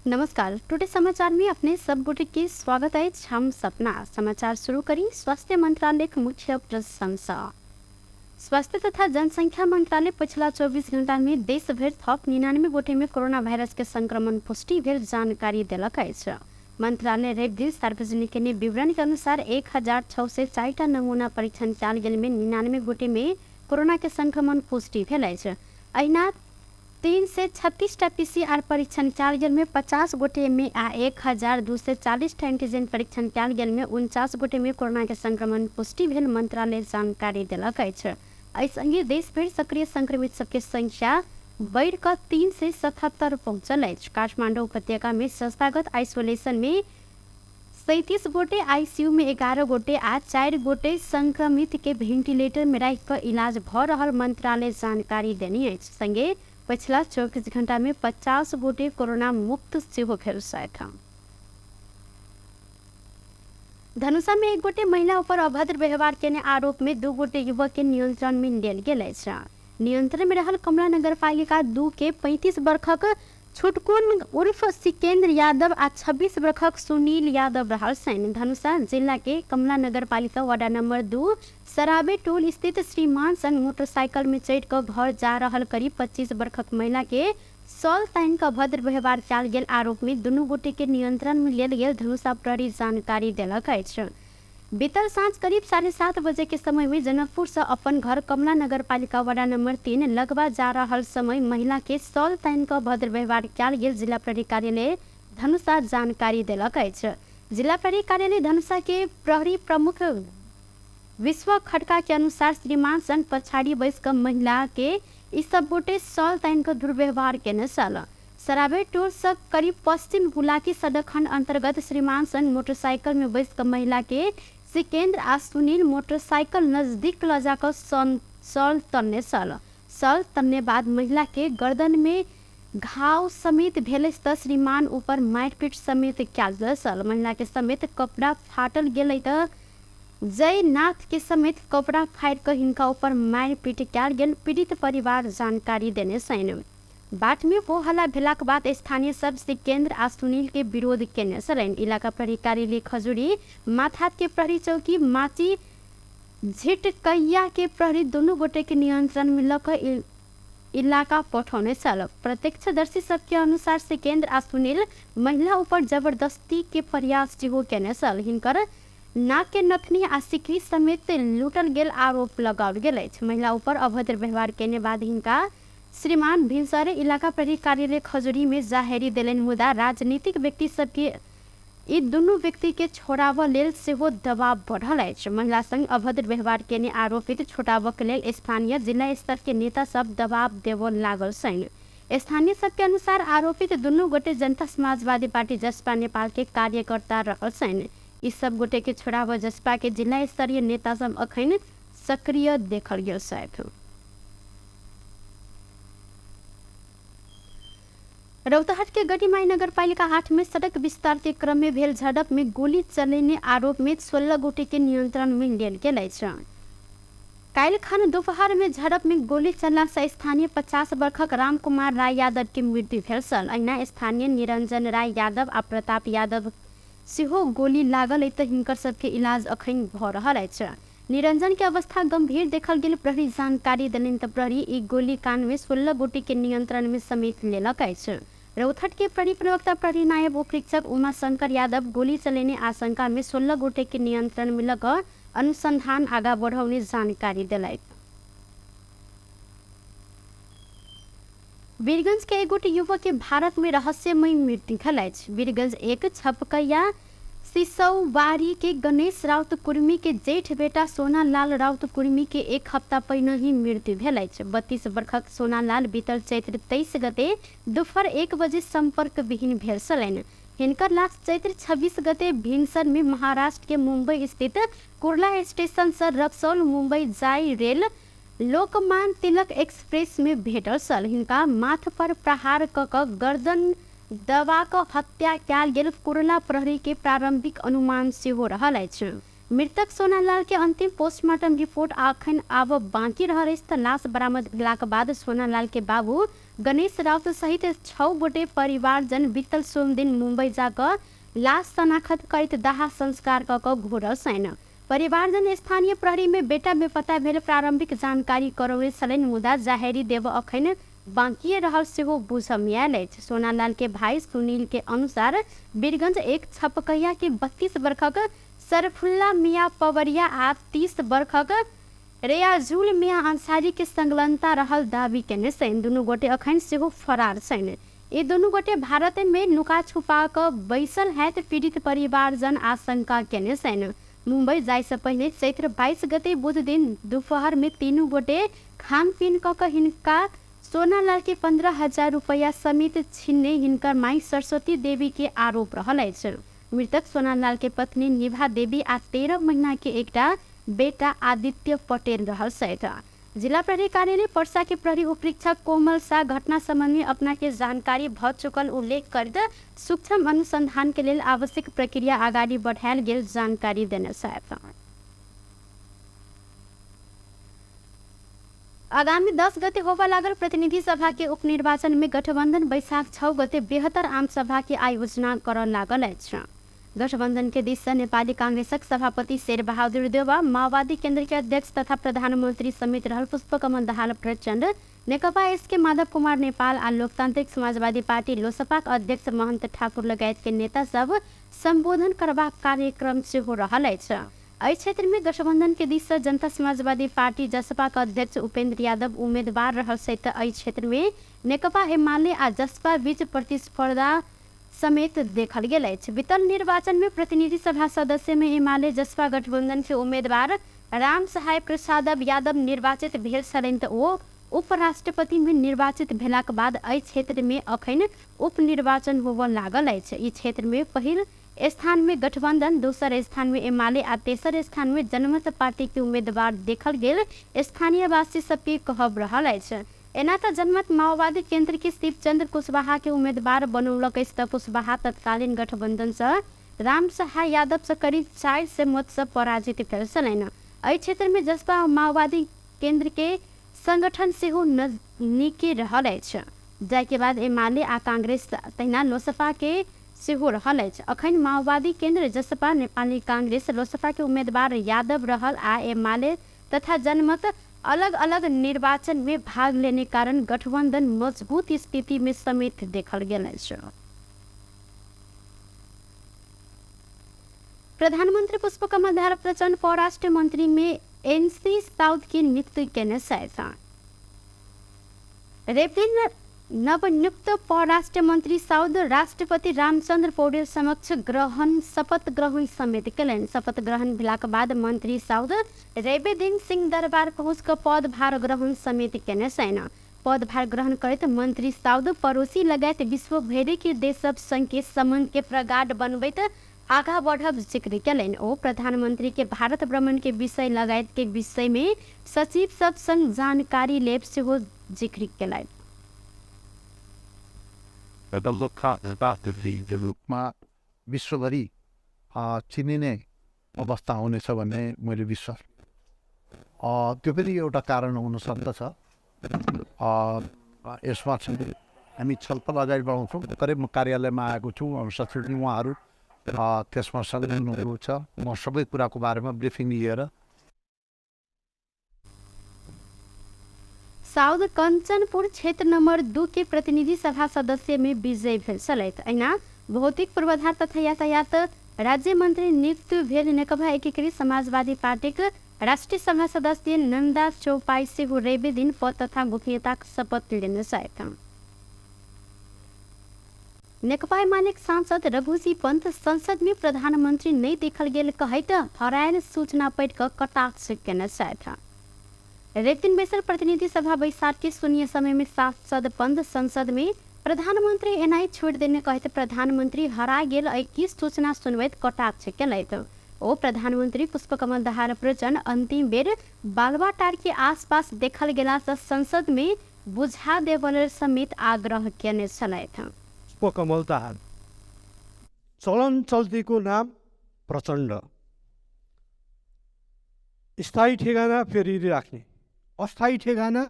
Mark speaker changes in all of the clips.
Speaker 1: नमस्कार। टुडे समाचार में अपने सब गोटे के स्वागत है। हम सपना समाचार शुरू करी। स्वास्थ्य मंत्रालय के मुख्य प्रशंसा। स्वास्थ्य तथा जनसंख्या मंत्रालय पिछला 24 घंटा में देश भर थप 99 गोटे में कोरोना वायरस के संक्रमण पुष्टि भेल जानकारी दिलक अछि। मंत्रालय रवि दिन सार्वजनिक केने विवरण के अनुसार 1604 नमूना परीक्षण कयल गेल में 99 गोटे में कोरोना के संक्रमण पुष्टि भेल अछि। अहिना 336 PCR परीक्षण कयल गेल में 50 गोटे में आ 1240 एंटीजन परीक्षण कयल गेल में 49 गोटे में कोरोना के संक्रमण पुष्टि भेल मंत्रालय जानकारी दिलक अछि। एहि संगे देश भर सक्रिय संक्रमित सबके संख्या बढ़ कऽ 377 पहुंचल अछि। काठमांडू उपत्यका में संस्थागत आइसोलेशन में 37 गोटे, आईसीयू में 11 गोटे आ 4 गोटे संक्रमित के वेंटिलेटर में राखि कऽ इलाज भऽ रहल मंत्रालय जानकारी देने अछि। संगे पिछला 24 घंटा में 50 गोटे कोरोना मुक्त सेहो भेल छथि। धनुषा में 1 गोटे महिला पर अभद्र व्यवहार केने आरोप में 2 गोटे युवक के नियंत्रण में लेल गेल अछि। नियंत्रण में रहल कमला नगर पालिका 2 के 35 वर्षक छुटकुन उर्फ सिकेंद्र यादव आ 26 वर्षक सुनील यादव रहल छनि। धनुषा जिला के कमला नगर पालिका वार्ड नंबर 2 सराबे टोल स्थित श्रीमान संग मोटरसाइकिल में चढ़ कर घर जा रहल करीब 25 वर्षक महिला के सॉल तान का भद्र व्यवहार कयल गेल आरोप में दुनू गोटे के नियंत्रण में लेल गेल धनुषा प्रहरी जानकारी देलक अछि। बीतल साँझ करीब 7:30 बजे के समय में जनकपुर से अपन घर कमला नगर पालिका वार्ड नंबर 3 लगवा जा रहल समय महिला के सॉल तान का भद्र व्यवहार कयल गेल जिला प्रहरी कार्यालय धनुषा जानकारी देलक अछि। जिला प्रहरी कार्यालय धनुषा के प्रहरी प्रमुख विश्व खड़का के अनुसार श्रीमान संग पछाड़ी बैस कर महिला के ई सब गोटे सॉल तान का दुर्व्यवहार केने छल। सराबे टोल से करीब पश्चिम हुलाकी सड़क खंड अंतर्गत श्रीमान संग मोटरसाइकिल में बैस कर महिला के सिकेंद्र आ सुनील मोटरसाइकिल नजदीक ल जाकर सॉल तन्ने छल। सॉल तन्ने बाद महिला के गर्दन में घाव समेत भेल त श्रीमान ऊपर मारपीट समेत कयल गेल छल। महिला के समेत कपड़ा फाटल गेल त जयनाथ के समेत कपड़ा फाड़ि कर हिनका ऊपर मारपीट कयल गेल पीड़ित परिवार जानकारी देने छनि। बाट में हो हल्ला भेलाक बाद स्थानीय सब सिकेंद्र आ सुनील के विरोध केने छलनि। इलाका प्रहरी कार्यालय खजूरी माथात के प्रहरी चौकी माची झिटकैया के प्रहरी दोनों गोटे के नियंत्रण में लकर इलाका पठौने छल। प्रत्यक्षदर्शी सबके अनुसार सिकेंद्र आ सुनील महिला ऊपर जबरदस्ती के प्रयास सेहो केने छल। हिनकर नाक के नथनी आ सिकरी समेत लूटल गेल आरोप लगाओल गेल अछि। महिला ऊपर अभद्र व्यवहार केने बाद हिनका श्रीमान भिनसरे इलाका प्रहरी कार्यालय खजूरी में जाहेरी देलनि। मुदा राजनीतिक व्यक्ति सबके ई दुनू व्यक्ति के छोड़ाव लेल सेहो दबाव बढ़ल अछि। महिला संग अभद्र व्यवहार केने आरोपित छोड़ाव के लेल स्थानीय जिला स्तर के नेता सब दबाव देव लागल छनि। स्थानीय सबके अनुसार आरोपित दुनू गोटे जनता समाजवादी पार्टी जसपा नेपाल के कार्यकर्ता रहल छनि। ई सब गोटे के छोड़ाव जसपा के जिला स्तरीय नेता सब अखन सक्रिय देखल गेल छथि। रौतहट के गढ़ीमाई नगर पालिका 8 में सड़क विस्तार के क्रम में भेल झड़प में गोली चलने आरोप में 16 गोटे के नियंत्रण में लेल गेल अछि। काल्हि खन दोपहर में झड़प में गोली चलला से स्थानीय 50 वर्षक रामकुमार राय यादव के मृत्यु भेल छल। अहिना स्थानीय निरंजन राय यादव आ प्रताप यादव सेहो गोली लागल त हिनकर सबके इलाज अखन भ रहल अछि। निरंजन के अवस्था गंभीर देखल गेल प्रहरी जानकारी देलनि त प्रहरी ई गोली कांड में 16 गोटे के नियंत्रण में समेत लेलक अछि। रौतहट के प्रहरी प्रवक्ता प्रहरी नायब उपरीक्षक उमा शंकर यादव गोली चलने आशंका में 16 गोटे के नियंत्रण में लकर अनुसंधान आगा बढ़ाउने जानकारी दिलथि। वीरगंज के एक गोटे युवक के भारत में रहस्यमय मृत्यु भेल अछि। वीरगंज एक छपकैया सिसौवारी के गणेश राउत कुर्मी के जेठ बेटा सोनालाल राउत कुर्मी के 1 हफ्ता पहिने ही मृत्यु भेल अछि। 32 वर्षक सोनालाल बीतल चैत्र 23 गते दोपहर 1 बजे संपर्क विहीन भेल छलनि। हिनकर लाश चैत्र 26 गते भिनसर में महाराष्ट्र के मुंबई स्थित कुर्ला स्टेशन से रक्सौल मुंबई जाय रेल लोकमान्य तिलक एक्सप्रेस में भेटल छल। हिनका माथ पर प्रहार क गर्दन दबा क हत्या कयल गेल कुर्ला प्रहरी के प्रारंभिक अनुमान सेहो रहल अछि। मृतक सोनालाल के अंतिम पोस्टमार्टम रिपोर्ट अखन अब बाँकी रहल अछि। लाश बरामद भेलाक बाद सोनालाल के बाबू गणेश राउत सहित 6 गोटे परिवारजन बीतल सोम दिन मुंबई जाकर लाश शनाखत करैत दाह संस्कार कऽ घोरल छनि। परिवारजन स्थानीय प्रहरी में बेटा बेपता भेल प्रारंभिक जानकारी करौने छलनि, मुदा जाहेरी देब अखन बाँकी रहल सेहो बुझल आयल अछि। सोनालाल के भाई सुनील के अनुसार बीरगंज एक छपकैया के 32 वर्षक सरफुल्ला मियाँ पवरिया आ 30 वर्षक रेयाजुल मियाँ अंसारी के संलग्नता रहल दावी केने छनि। दुनू गोटे अखन सेहो फरार छनि। ये दुनू गोटे भारत में नुका छुपा कर बैसल हैत, पीड़ित परिवारजन आशंका केने छनि। मुंबई जाय से पहले चैत्र 22 गते बुध दिन दोपहर में तीनों गोटे खान पीन कऽ हिनका सोनालाल के 15,000 रुपया समेत छीनने हिनकर माई सरस्वती देवी के आरोप रहल अछि। मृतक सोनालाल के पत्नी निभा देवी आ 13 महीना के एकटा बेटा आदित्य पटेल रहल छथि। जिला प्रहरी कार्यालय पर्सा के प्रहरी उपरीक्षक कोमल शाह घटना संबंध में अपना के जानकारी भ चुकल उल्लेख करैत सूक्ष्म अनुसंधान के लेल आवश्यक प्रक्रिया आगाड़ी बढ़ायल गेल जानकारी देने छथि। आगामी 10 गते होबा लागल प्रतिनिधि सभा के उपनिर्वाचन में गठबंधन बैसाख 6 गते बेहतर आम सभा के आयोजना कर लागल अछि। गठबंधन के दिस से नेपाली कांग्रेसक सभापति शेर बहादुर देउवा, माओवादी केंद्र के अध्यक्ष तथा प्रधानमंत्री समेत रहल पुष्पकमल दाहाल प्रचंड, नेकपा एसके माधव कुमार नेपाल आ लोकतांत्रिक समाजवादी पार्टी लोसपाक अध्यक्ष महंत ठाकुर लगायत के नेता सब संबोधन करबाक कार्यक्रम सेहो रहल अछि। एहि क्षेत्र में गठबंधन के दिस से जनता समाजवादी पार्टी जसपा के अध्यक्ष उपेंद्र यादव उम्मीदवार रहल छथि। एहि क्षेत्र में नेकपा एमाले आ जसपा बीच प्रतिस्पर्धा समेत देखल गेल अछि। बीतल निर्वाचन में प्रतिनिधि सभा सदस्य में एमाले जसपा गठबंधन के उम्मीदवार राम सहाय प्रसाद यादव निर्वाचित भेल छलनि तऽ ओ उपराष्ट्रपति में निर्वाचित भेलाक बाद एहि क्षेत्र में अखन उपनिर्वाचन होबय लागल अछि। ई क्षेत्र में पहिल स्थान में गठबंधन, दोसर स्थान में एमाले आ तेसर स्थान में जनमत पार्टी के उम्मीदवार देखल गेल स्थानीय वासी सबके कहब रहल अछि। एना तऽ जनमत माओवादी केंद्र के शिवचंद्र कुशवाहा के उम्मीदवार बनौलक अछि तऽ कुशवाहा तत्कालीन गठबंधन से राम सहाय यादव से करीब 400 मत से पराजित भेल छलनि। एहि क्षेत्र में जसपा माओवादी केंद्र के संगठन सेहो नजदीकी रहल अछि, जायके बाद एमाले आ कांग्रेस तहिना लोसपा के सेहो रहल अछि। अखन माओवादी केंद्र, जसपा, नेपाली कांग्रेस, लोसपा के उम्मीदवार यादव रहल आ एमाले तथा जनमत अलग अलग निर्वाचन में भाग लेने कारण गठबंधन मजबूत स्थिति में समेत देखल गेल अछि। प्रधानमंत्री पुष्पकमल दाहाल प्रचंड परराष्ट्र मंत्री में एनसी साउद की नियुक्ति केने छथि। रेपिन नवनियुक्त परराष्ट्र मंत्री साउद राष्ट्रपति रामचंद्र पौडेल समक्ष शपथ ग्रहण समेत कयलनि। शपथ ग्रहण भेलाक बाद मंत्री साउद रेबेदिन सिंह दरबार पहुंच कऽ पदभार ग्रहण समेत केने छनि। पदभार ग्रहण करैत मंत्री साउद पड़ोसी लगायत विश्व भरि के देश सब संग के संबंध के प्रगाढ़ बनबैत आगाँ बढ़ब जिक्र कयलनि। ओ प्रधानमंत्री के भारत भ्रमण के विषय लगायत के विषय में सचिव सब संग जानकारी लेब सेहो जिक्र कयलनि।
Speaker 2: रूपमा विश्वभरि चिनिने अवस्था हुनेछ भन्ने मैले विश्वास, त्यो पनि एउटा कारण हुन सक्दछ। यसमा चाहिँ हामी छलफल अगाडि बढाउँछौँ। भर्खरै म कार्यालयमा आएको छु, सचिव उहाँहरू त्यसमा संलग्न हुनुहुन्छ। म सबै कुराको बारेमा ब्रिफिङ लिएर
Speaker 1: साउद कंचनपुर क्षेत्र नंबर 2 के प्रतिनिधि सभा सदस्य में विजयी भेल छलथि। अहिना भौतिक पूर्वाधार तथा यातायात राज्य मंत्री नियुक्त भेल नेकपा एकीकृत समाजवादी पार्टी के राष्ट्रीय सभा सदस्य नंदा चौपाई सेहो रवि दिन पद तथा गोपनीयता शपथ लेने छथि। नेकपा एमाले सांसद रघुजी पंत संसद में प्रधानमंत्री नहीं देखल गेल कहैत हरायल सूचना पढ़ कऽ कटाक्ष केने छथि। रेतिन बेसर प्रतिनिधि सभा बैसाख के शून्य समय में सांसद पंत संसद में प्रधानमंत्री एनाई छोड़ देने कहते प्रधानमंत्री हरा गेल 21 सूचना सुनबैत कटाक्ष केलथि। ओ प्रधानमंत्री पुष्पकमल दाहाल प्रचंड अंतिम बेर बालुवाटार के आसपास देखल गेला से संसद में बुझा देवल समेत आग्रह केने छलथि।
Speaker 3: पुष्पकमल दाहाल चलन चल्तीको नाम प्रचण्ड, स्थायी ठेगाना फेरि राख्ने, अस्थायी ठेगाना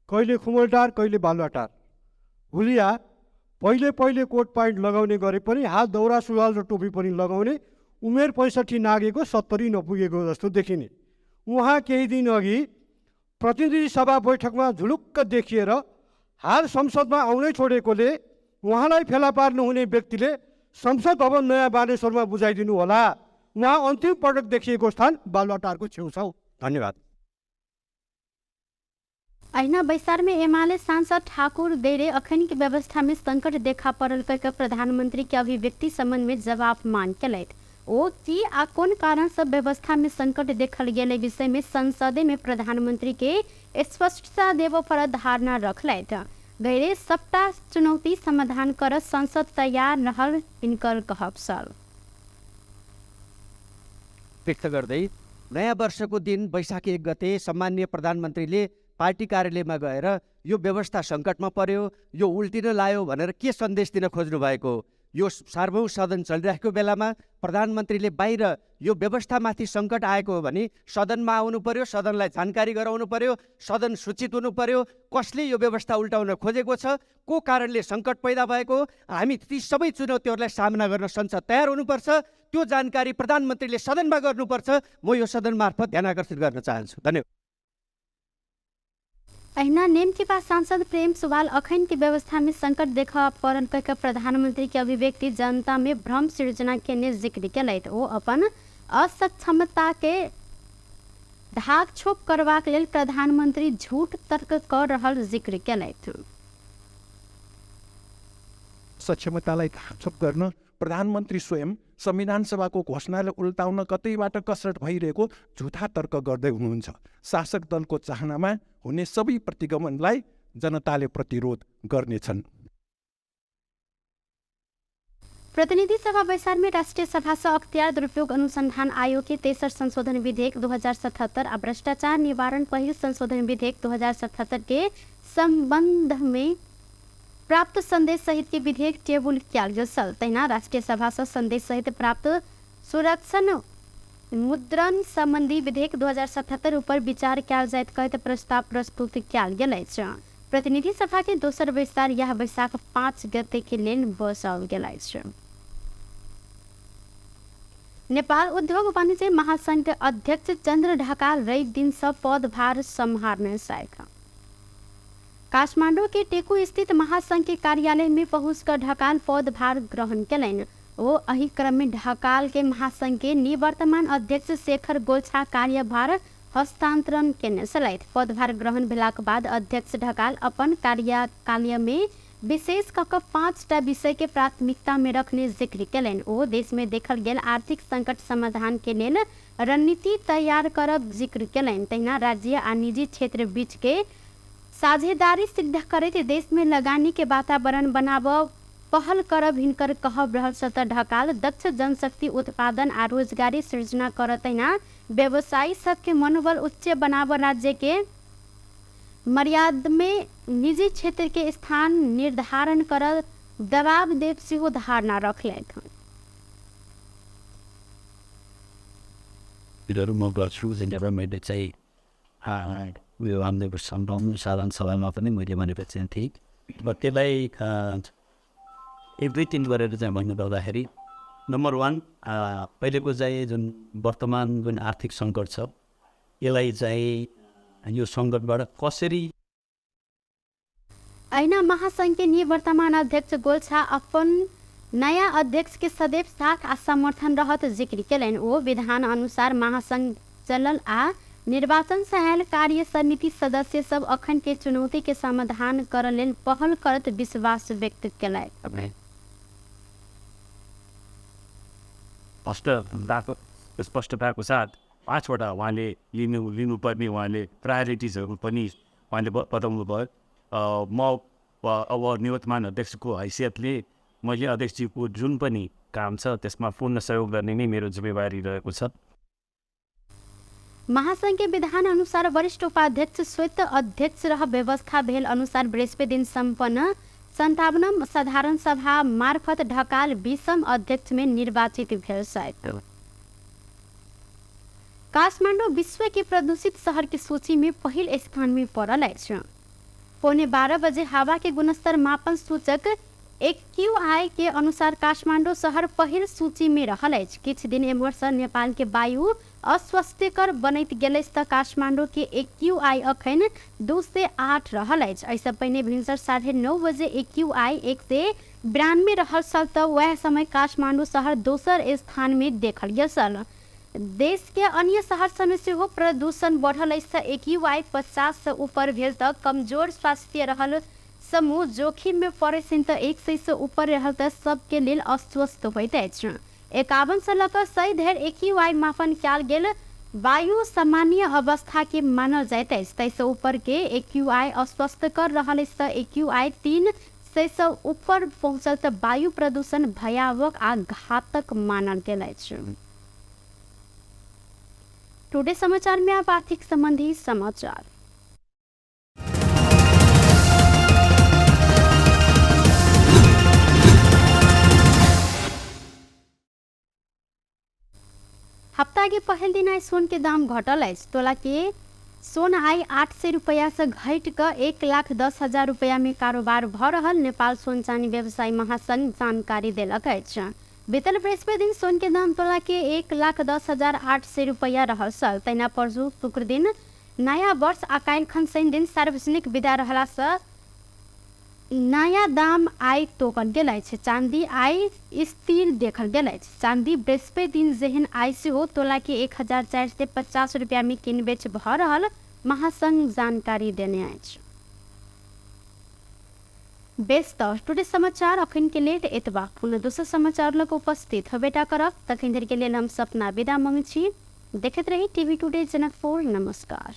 Speaker 3: कहिले खुमलटार कहिले बालुवाटार, हुलिया पहिले पहिले कोट प्यान्ट लगाउने गरे पनि हाल दौरा सुरुवाल र टोपी पनि लगाउने, उमेर 65 नागेको 70 नपुगेको जस्तो देखिने। उहाँ केही दिन अघि प्रतिनिधि सभा बैठकमा झुलुक्क देखिएर हाल संसदमा आउनै छोडेकोले उहाँलाई फेला पार्नुहुने व्यक्तिले संसद भवन नयाँ बानेश्वरमा बुझाइदिनु होला। उहाँ अन्तिम पटक देखिएको स्थान बालुवाटारको छेउछाउ। धन्यवाद।
Speaker 1: ऐना बैसार में एमाले सांसद ठाकुर देरे अखन की व्यवस्था में संकट देखा पड़ल कह प्रधानमंत्री के अभिव्यक्ति संबंध में जवाब मांग केलैथ। ओ की आ कोन कारण सब व्यवस्था में संकट देखल गेले विषय में संसद में प्रधानमंत्री के स्पष्टता देव पर धारणा रखलैथ। गैरे सबटा चुनौती समाधान कर संसद तैयार रहल इनकर कहब छल।
Speaker 4: व्यक्त गर्दै नयाँ वर्षको दिन वैशाख 1 गते सम्माननीय प्रधानमन्त्रीले पार्टी कार्यालयमा गएर यो व्यवस्था सङ्कटमा पर्यो, यो उल्टिन लायो भनेर के सन्देश दिन खोज्नु भएको? यो सार्वभौम सदन चलिरहेको बेलामा प्रधानमन्त्रीले बाहिर यो व्यवस्थामाथि सङ्कट आएको हो भने सदनमा आउनु पर्यो, सदनलाई जानकारी गराउनु पर्यो, सदन सूचित हुनु पर्यो कसले यो व्यवस्था उल्टाउन खोजेको छ, को कारणले सङ्कट पैदा भएको। हामी ती सबै चुनौतीहरूलाई सामना गर्न संसद तयार हुनुपर्छ। त्यो जानकारी प्रधानमन्त्रीले सदनमा गर्नुपर्छ। म यो सदन मार्फत ध्यान आकर्षित गर्न चाहन्छु। धन्यवाद।
Speaker 1: ऐना नेम के पास सांसद प्रेम सुवाल अखन की व्यवस्था में संकट देखा पड़ल कह प्रधानमंत्री की अभिव्यक्ति जनता में भ्रम सृजना के जिक्र केलैथ। ओ अपन असक्षमता के ढाक छोप करबाक लेल प्रधानमंत्री झूठ तर्क कर रहल जिक्र केलैथ।
Speaker 5: सक्षमतालाई ढाकछोप गर्न प्रधानमन्त्री स्वयं संविधान सभाको घोषणाले उल्टाउन कतैबाट कसरत भइरहेको झुठा तर्क गर्दै हुनुहुन्छ। शासक दलको चाहनामा हुने सबै प्रतिगमनलाई जनताले प्रतिरोध गर्नेछन्।
Speaker 1: प्रतिनिधि सभा बैसार में राष्ट्रीय सभा से अख्तियार दुरुपयोग अनुसंधान आयोग के 63 संशोधन विधेयक 2077 और भ्रष्टाचार निवारण पहिल संशोधन विधेयक 2077 के संबंध में प्राप्त संदेश सहित के विधेयक टेबुल किया गया। तैना राष्ट्रीय सभा से संदेश सहित प्राप्त सुरक्षण मुद्रण संबंधी विधेयक 2077 ऊपर विचार किया जाए कहते प्रस्ताव प्रस्तुत किया गया। प्रतिनिधि सभा के दोसर बैसार यह बैसाख 5 गते के लेल बसाओल गया। नेपाल उद्योग वाणिज्य महासंघ के अध्यक्ष चंद्र ढकाल रवि दिन से पदभार संभालने सकेका। काठमांडू के टेकू स्थित महासंघ के कार्यालय में पहुंचकर ढकाल पदभार ग्रहण कलैन। वो अही क्रम में ढकाल के महासंघ के निवर्तमान अध्यक्ष शेखर गोल्छा कार्यभार हस्तांतरण केने छलैथ। पदभार ग्रहण भेलाक बाद अध्यक्ष ढकाल अपन कार्यकाल में विशेष कऽ 5टा विषय के प्राथमिकता में रखने जिक्र कलैन। ओ देश में देखल गेल आर्थिक संकट समाधान के लेल रणनीति तैयार करब जिक्र कलैन। तहिना राज्य आ निजी क्षेत्र बीच के साझेदारी सिद्ध करते देश में लगानी के वातावरण बनाब पहल करब हिनकर कहब रहल। सतह ढकाल दक्ष जनशक्ति उत्पादन आ रोजगारी सृजना करतैना व्यवसायी सबके मनोबल उच्च बनाब राज्य के मर्यादा में निजी क्षेत्र के स्थान निर्धारण कर दबाव देव सेहो धारणा रखलैथ।
Speaker 6: साधारण सभामा पनि मैले भनेको थिएँ त्यसलाई 1-2-3 गरेर चाहिँ भन्नु पर्दाखेरि नम्बर 1 पहिलेको चाहिँ जुन वर्तमान जुन आर्थिक सङ्कट छ यसलाई चाहिँ यो सङ्कटबाट कसरी
Speaker 1: ऐना महासंघ के निवर्तमान अध्यक्ष गोल्छा अपन नया अध्यक्ष के सदैव साथ आ समर्थन रहत जिक्र केलैन। ओ विधान अनुसार महासंघ चलल आ निर्वाचन से आयल कार्य समिति सदस्य सब अखन के चुनौती के समाधान कर लेल पहल करत विश्वास व्यक्त केलैथ।
Speaker 7: स्पष्ट भएको साथ 5वटा उहाँले लिनुपर्ने उहाँले प्रायोरिटिजहरू पनि उहाँले बताउनु भयो। म अब निवर्तमान अध्यक्षको हैसियतले मैले अध्यक्षजीको जुन पनि काम छ त्यसमा पूर्ण सहयोग गर्ने नै मेरो जिम्मेवारी रहेको छ।
Speaker 1: महासंघ के विधान अनुसार वरिष्ठ उपाध्यक्ष स्वत अध्यक्ष रह व्यवस्था भेल अनुसार बृहस्पति दिन संपन्न 57 साधारण सभा मार्फत ढकाल 20 अध्यक्ष में निर्वाचित भेल। काठमाडौँ विश्व के प्रदूषित शहर की सूची में पहिल स्थान में पड़ल अछि। 11:15 बजे हवा के गुणस्तर मापन सूचक AQI के अनुसार काठमाडौँ शहर पहिल सूची में रहल अछि। किछु दिन एम्हर नेपाल के वायु अस्वास्थ्यकर बनैत गेल अछि तऽ काठमाडौँ के AQI अखन 2 से 8 रहल अछि। एहिसँ पहिने भिनसर 9:30 बजे AQI 192 रहल छल तऽ वह समय काठमाडौँ शहर दोसर स्थान में देखल गेल छल। देश के अन्य शहर समेत सेहो प्रदूषण बढ़ल अछि तऽ AQI 50 से ऊपर भेल तऽ कमजोर स्वास्थ्य रहल समूह जोखिम में पड़े छनि तऽ 100 से ऊपर रहल तऽ सबके लेल अस्वस्थ होइत अछि। 51 से लऽ कऽ 100 धरि AQI मापन कयल गेल वायु सामान्य अवस्था के मानल जाइत अछि। 23 से ऊपर के AQI अस्वस्थ कर रहल अछि तऽ AQI 300 से ऊपर पहुँचल तऽ वायु प्रदूषण भयावह आ घातक मानल गेल अछि। टुडे समाचार में आप आर्थिक संबंधी समाचार। हफ्ता के पहल दिन आई सोन के दाम घटल अछि। तोला के सोन आई 800 रुपया से घट कर 1,10,000 रुपया में कारोबार भ रहल नेपाल सोन चानी व्यवसायी महासंघ जानकारी देलक अछि। बीतल बृहस्पति दिन सोन के दाम तोला के 1,10,800 रुपया रहल छल। तहिना परसू शुक्र दिन नया वर्ष आ काल्हि शनि दिन सार्वजनिक विदा रहला से नया दाम आई तोकल गेल अछि। चांदी आई स्थिर देखल गेल अछि। चांदी बृहस्पति दिन जेहन आई सेहो तोला के 1,450 रुपया में किन बेच भ रहल महासंघ जानकारी देने अछि। बेस त टुडे समाचार अखन के लेल एतबा। पुनः दोसर समाचार लग उपस्थित हेबेटा करब। तखन धरि के लेल हम सपना विदा मांगै छी। देखैत रही टीवी टुडे जनकपुर। नमस्कार।